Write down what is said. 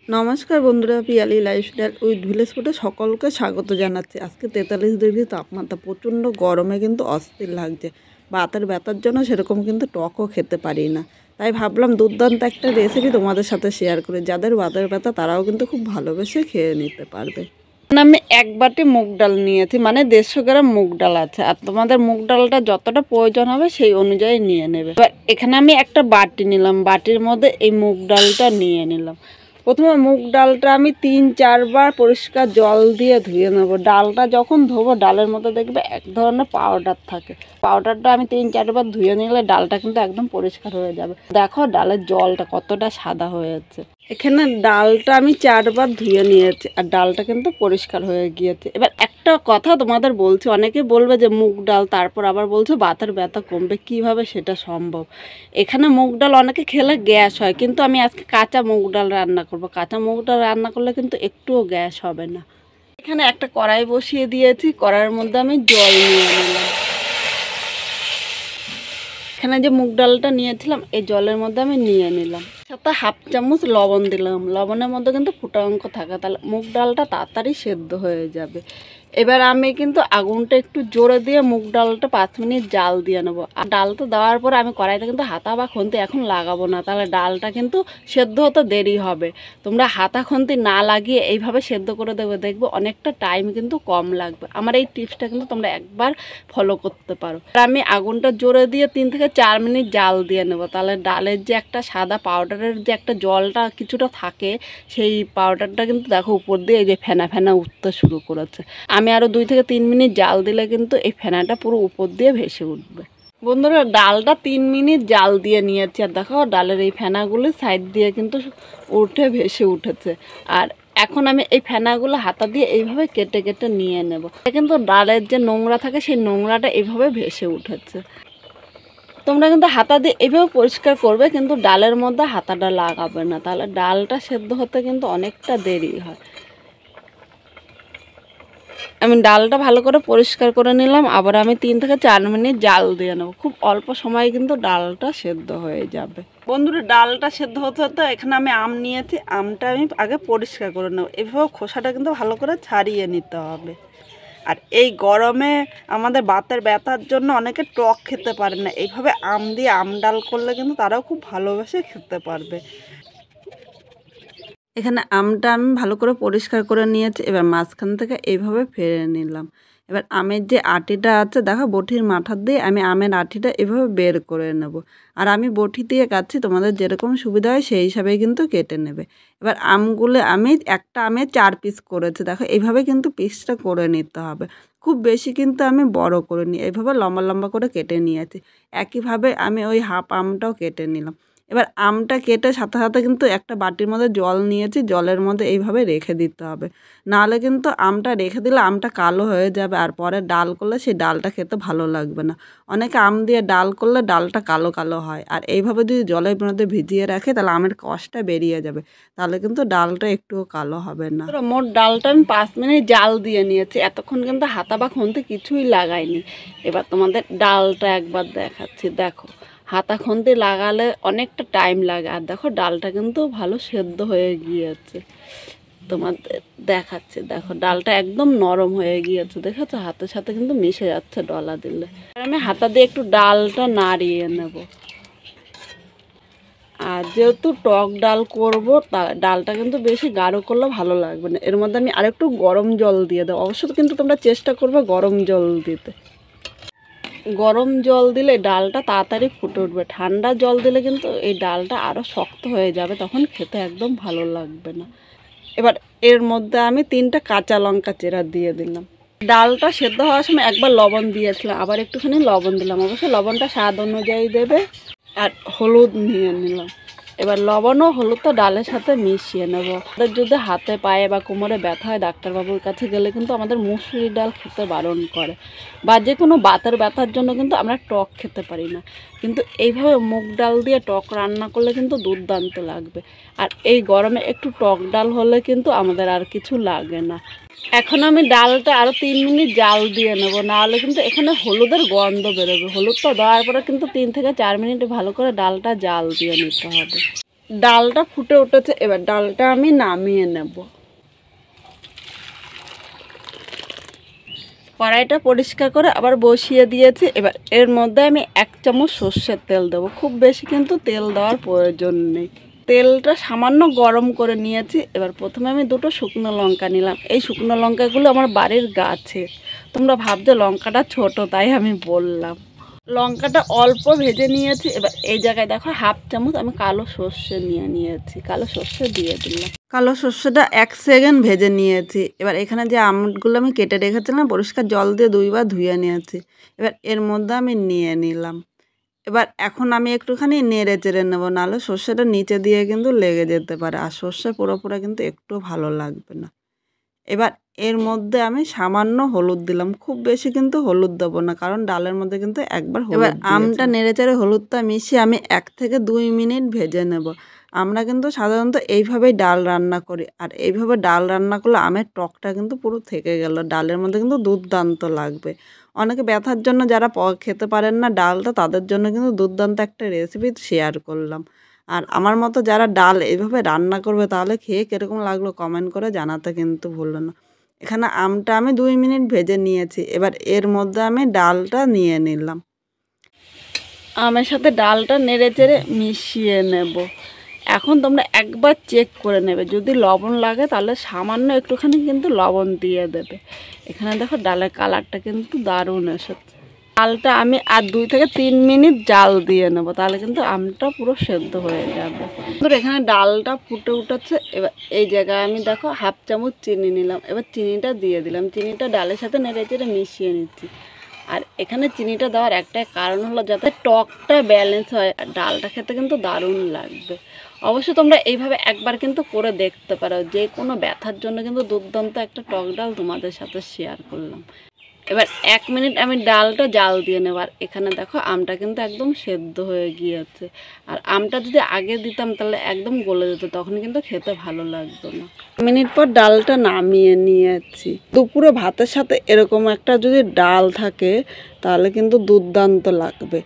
নমস্কার বন্ধুরা, Piyali lifestyle with village ফুডে সকলকে স্বাগত জানাচ্ছি। আজকে 43 ডিগ্রি তাপমাত্রা, প্রচণ্ড গরমে কিন্তু অস্থির লাগছে। বাতের ব্যথার জন্য সেরকম কিন্তু টকও খেতে পারি না, তাই ভাবলাম দুর্দান্ত একটা রেসিপি তোমাদের সাথে শেয়ার করি। যাদের বাতের ব্যথা তারাও কিন্তু খুব ভালোবেসে খেয়ে নিতে পারবে। আমি 1 বাটি মুগ ডাল নিয়েছি, মানে 150 গ্রাম মুগ ডাল আছে। আর তোমাদের মুগ ডালটা যতটা প্রয়োজন হবে সেই অনুযায়ী নিয়ে নেবে। এবার এখানে আমি একটা বাটি নিলাম, বাটির মধ্যে এই মুগ ডালটা নিয়ে নিলাম। প্রথমে মুগ ডালটা আমি 3-4 বার পরিষ্কার জল দিয়ে ধুয়ে নেবো। ডালটা যখন ধোবো ডালের মধ্যে দেখবে এক ধরনের পাউডার থাকে, পাউডারটা আমি 3-4 বার ধুয়ে নিলে ডালটা কিন্তু একদম পরিষ্কার হয়ে যাবে। দেখো ডালের জলটা কতটা সাদা হয়েছে। এখানে ডালটা আমি 4 বার ধুয়ে নিয়েছি আর ডালটা কিন্তু পরিষ্কার হয়ে গিয়েছে। এবার একটা কথা তোমাদের বলছি, অনেকে বলবে যে মুগ ডাল, তারপর আবার বলছো বাতের ব্যথা কমবে, কিভাবে সেটা সম্ভব? এখানে মুগ ডাল অনেকে খেলে গ্যাস হয়, কিন্তু আমি আজকে কাঁচা মুগ ডাল রান্না করব। কাঁচা মুগ ডাল রান্না করলে কিন্তু একটুও গ্যাস হবে না। এখানে একটা কড়াই বসিয়ে দিয়েছি, কড়াইয়ের মধ্যে আমি জল নিয়ে নিলাম। এখানে যে মুগ ডালটা নিয়েছিলাম এই জলের মধ্যে আমি নিয়ে নিলাম, সাথে 1/2 চামচ লবণ দিলাম। লবণের মধ্যে কিন্তু ফুটা অঙ্ক থাকে, তাহলে মুগ ডালটা তাড়াতাড়ি সেদ্ধ হয়ে যাবে। এবার আমি কিন্তু আগুনটা একটু জোরে দিয়ে মুগ ডালটা 5 মিনিট জাল দিয়ে নেবো। আর ডালটা দেওয়ার পরে আমি কড়াইতে কিন্তু হাতা বা খুন্তি এখন লাগাবো না, তাহলে ডালটা কিন্তু সেদ্ধ হতে দেরি হবে। তোমরা হাতা খুন্তি না লাগিয়ে এইভাবে সেদ্ধ করে দেবে, দেখবে অনেকটা টাইম কিন্তু কম লাগবে। আমার এই টিপসটা কিন্তু তোমরা একবার ফলো করতে পারো। আর আমি আগুনটা জোরে দিয়ে 3 থেকে 4 মিনিট জাল দিয়ে নেবো, তাহলে ডালের যে একটা সাদা পাউডারের যে একটা জলটা কিছুটা থাকে, সেই পাউডারটা কিন্তু দেখো উপর দিয়ে এই যে ফেনা ফেনা উঠতে শুরু করেছে। আমি আরও 2 থেকে 3 মিনিট জাল দিলে কিন্তু এই ফেনাটা পুরো উপর দিয়ে ভেসে উঠবে। বন্ধুরা, ডালটা 3 মিনিট জাল দিয়ে নিয়েছি আর দেখো ডালের এই ফেনাগুলো সাইড দিয়ে কিন্তু উঠে ভেসে উঠেছে। আর এখন আমি এই ফেনাগুলো হাতা দিয়ে এইভাবে কেটে কেটে নিয়ে নেব। কিন্তু ডালের যে নোংরা থাকে সেই নোংরাটা এইভাবে ভেসে উঠেছে। তোমরা কিন্তু হাতা দিয়ে এইভাবে পরিষ্কার করবে, কিন্তু ডালের মধ্যে হাতাটা লাগাবে না, তাহলে ডালটা সেদ্ধ হতে কিন্তু অনেকটা দেরি হয়। আমি ডালটা ভালো করে পরিষ্কার করে নিলাম, আবার আমি 3 থেকে 4 মিনিট জাল দিয়ে নেবো। খুব অল্প সময়ে কিন্তু ডালটা সেদ্ধ হয়ে যাবে। বন্ধুরা, ডালটা সেদ্ধ হতে হতে এখানে আমি আম নিয়েছি, আমটা আমি আগে পরিষ্কার করে নেবো। এভাবে খোসাটা কিন্তু ভালো করে ছাড়িয়ে নিতে হবে। আর এই গরমে আমাদের বাতের ব্যথার জন্য অনেকে টক খেতে পারে না, এইভাবে আম দিয়ে আম ডাল করলে কিন্তু তারাও খুব ভালোবেসে খেতে পারবে। এখানে আমটা আমি ভালো করে পরিষ্কার করে নিয়েছি, এবার মাঝখান থেকে এইভাবে ফেলে নিলাম। এবার আমের যে আটিটা আছে দেখো, বটির মাথার দিয়ে আমি আমের আটিটা এভাবে বের করে নেব। আর আমি বটি দিয়ে কাটছি, তোমাদের যেরকম সুবিধা হয় সেই হিসাবে কিন্তু কেটে নেবে। এবার আমগুলো আমি একটা আমে 4 পিস করেছি, দেখো এইভাবে কিন্তু পিসটা করে নিতে হবে। খুব বেশি কিন্তু আমি বড় করে নিই, এইভাবে লম্বা লম্বা করে কেটে নিয়েছি। একইভাবে আমি ওই হাফ আমটাও কেটে নিলাম। এবার আমটা কেটে সাথে সাথে কিন্তু একটা বাটির মধ্যে জল নিয়েছি, জলের মধ্যে এইভাবে রেখে দিতে হবে। নাহলে কিন্তু আমটা রেখে দিলে আমটা কালো হয়ে যাবে, আর পরে ডাল করলে সেই ডালটা খেতে ভালো লাগবে না। অনেকে আম দিয়ে ডাল করলে ডালটা কালো কালো হয়, আর এইভাবে যদি জলের মধ্যে ভিজিয়ে রাখে তাহলে আমের কষটা বেরিয়ে যাবে, তাহলে কিন্তু ডালটা একটুও কালো হবে না। মোট ডালটা আমি 5 মিনিট জাল দিয়ে নিয়েছি, এতক্ষণ কিন্তু হাতা বা খুন্তি কিছুই লাগাইনি। এবার তোমাদের ডালটা একবার দেখাচ্ছি। দেখো, হাতা খুন্তি লাগালে অনেকটা টাইম লাগে, আর দেখো ডালটা কিন্তু ভালো সেদ্ধ হয়ে গিয়েছে। তোমাদের দেখাচ্ছে, দেখো ডালটা একদম নরম হয়ে গিয়েছে, দেখেছো হাতের সাথে কিন্তু মিশে যাচ্ছে ডলা দিলে। আমি হাতা দিয়ে একটু ডালটা নাড়িয়ে নেব। আর যেহেতু টক ডাল করবো, ডালটা কিন্তু বেশি গাঢ় করলে ভালো লাগবে না। এর মধ্যে আমি আরেকটু গরম জল দিয়ে দেবো। অবশ্যই কিন্তু তোমরা চেষ্টা করবে গরম জল দিতে। গরম জল দিলে ডালটা তাড়াতাড়ি ফুটে উঠবে, ঠান্ডা জল দিলে কিন্তু এই ডালটা আরও শক্ত হয়ে যাবে, তখন খেতে একদম ভালো লাগবে না। এবার এর মধ্যে আমি 3টা কাঁচা লঙ্কা চেরা দিয়ে দিলাম। ডালটা সেদ্ধ হওয়ার সময় একবার লবণ দিয়েছিলাম, আবার একটুখানি লবণ দিলাম। অবশ্যই লবণটা স্বাদ অনুযায়ী দেবে। আর হলুদ নিয়ে নিলাম। এবার লবণ ও হলুদটা ডালের সাথে মিশিয়ে নেব। আমাদের যদি হাতে পায়ে বা কোমরে ব্যথা হয়, ডাক্তারবাবুর কাছে গেলে কিন্তু আমাদের মুসুরি ডাল খেতে বারণ করে, বা যে কোনো বাতের ব্যথার জন্য কিন্তু আমরা টক খেতে পারি না। কিন্তু এইভাবে মুগ ডাল দিয়ে টক রান্না করলে কিন্তু দুর্দান্ত লাগবে। আর এই গরমে একটু টক ডাল হলে কিন্তু আমাদের আর কিছু লাগে না। এখন আমি ডালটা আরও 3 মিনিট জাল দিয়ে নেব, নাহলে কিন্তু এখানে হলুদের গন্ধ বেরোবে। হলুদটা দেওয়ার পরে কিন্তু 3 থেকে 4 মিনিট ভালো করে ডালটা জাল দিয়ে নিতে হবে। ডালটা ফুটে উঠেছে, এবার ডালটা আমি নামিয়ে নেব। কড়াইটা পরিষ্কার করে আবার বসিয়ে দিয়েছি। এবার এর মধ্যে আমি 1 চামচ সর্ষের তেল দেবো, খুব বেশি কিন্তু তেল দেওয়ার প্রয়োজন নেই। তেলটা সামান্য গরম করে নিয়েছি। এবার প্রথমে আমি 2টো শুকনো লঙ্কা নিলাম। এই শুকনো লঙ্কাগুলো আমার বাড়ির গাছের। তোমরা ভাবছো লঙ্কাটা ছোট, তাই আমি বললাম। লঙ্কাটা অল্প ভেজে নিয়েছি। এবার এই জায়গায় দেখো 1/2 চামচ আমি কালো সর্ষে নিয়েছি, কালো সর্ষে দিয়ে দিলাম। কালো সর্ষেটা 1 সেকেন্ড ভেজে নিয়েছি। এবার এখানে যে আমগুলো আমি কেটে রেখেছিলাম পরিষ্কার জল দিয়ে 2 বার ধুয়ে নিয়েছি। এবার এর মধ্যে আমি নিয়ে নিলাম। এবার এখন আমি একটুখানি নেড়ে চেড়ে নেবো, নাহলে সর্ষেটা নিচে দিয়ে কিন্তু লেগে যেতে পারে, আর সর্ষে পুরোপুরি কিন্তু একটু ভালো লাগবে না। এবার এর মধ্যে আমি সামান্য হলুদ দিলাম, খুব বেশি কিন্তু হলুদ দেবো না, কারণ ডালের মধ্যে কিন্তু একবার হলুদ। এবার আমটা নেড়েচেড়ে হলুদটা মিশিয়ে আমি 1 থেকে 2 মিনিট ভেজে নেব। আমরা কিন্তু সাধারণত এইভাবেই ডাল রান্না করি, আর এইভাবে ডাল রান্না করলে আমের টকটা কিন্তু পুরো থেকে গেল। ডালের মধ্যে কিন্তু দুর্দান্ত লাগবে। অনেকে ব্যথার জন্য যারা খেতে পারেন না ডালটা, তাদের জন্য কিন্তু দুর্দান্ত একটা রেসিপি শেয়ার করলাম। আর আমার মতো যারা ডাল এইভাবে রান্না করবে তাহলে খেয়ে কীরকম লাগলো কমেন্ট করে জানাতে কিন্তু ভুলো না। এখানে আমটা আমি 2 মিনিট ভেজে নিয়েছি। এবার এর মধ্যে আমি ডালটা নিয়ে নিলাম। আমের সাথে ডালটা নেড়ে চেড়ে মিশিয়ে নেব। এখন তোমরা একবার চেক করে নেবে, যদি লবণ লাগে তাহলে সামান্য একটুখানি কিন্তু লবণ দিয়ে দেবে। এখানে দেখো ডালের কালারটা কিন্তু দারুণ এসেছে। ডালটা আমি আর 2 থেকে 3 মিনিট জাল দিয়ে নেব, তাহলে কিন্তু আমটা পুরো সেদ্ধ হয়ে যাবে। এখানে ডালটা ফুটে উঠেছে। এবার এই জায়গায় আমি দেখো 1/2 চামচ চিনি নিলাম। এবার চিনিটা দিয়ে দিলাম। চিনিটা ডালের সাথে নেড়ে চেড়ে মিশিয়ে নিচ্ছি। আর এখানে চিনিটা দেওয়ার একটাই কারণ হলো যাতে টকটা ব্যালেন্স হয়, আর ডালটা খেতে কিন্তু দারুণ লাগবে। অবশ্যই তোমরা এইভাবে একবার কিন্তু করে দেখতে পারো। যে কোনো ব্যথার জন্য কিন্তু দুর্দান্ত একটা টক ডাল তোমাদের সাথে শেয়ার করলাম। এবার 1 মিনিট আমি ডালটা জাল দিয়ে নেব। আর এখানে দেখো আমটা কিন্তু একদম সেদ্ধ হয়ে গিয়েছে। আর আমটা যদি আগে দিতাম তাহলে একদম গলে যেত, তখন কিন্তু খেতে ভালো লাগতো না। মিনিট পর ডালটা নামিয়ে নিয়েছি। দুপুরে ভাতের সাথে এরকম একটা যদি ডাল থাকে তাহলে কিন্তু দুর্দান্ত লাগবে।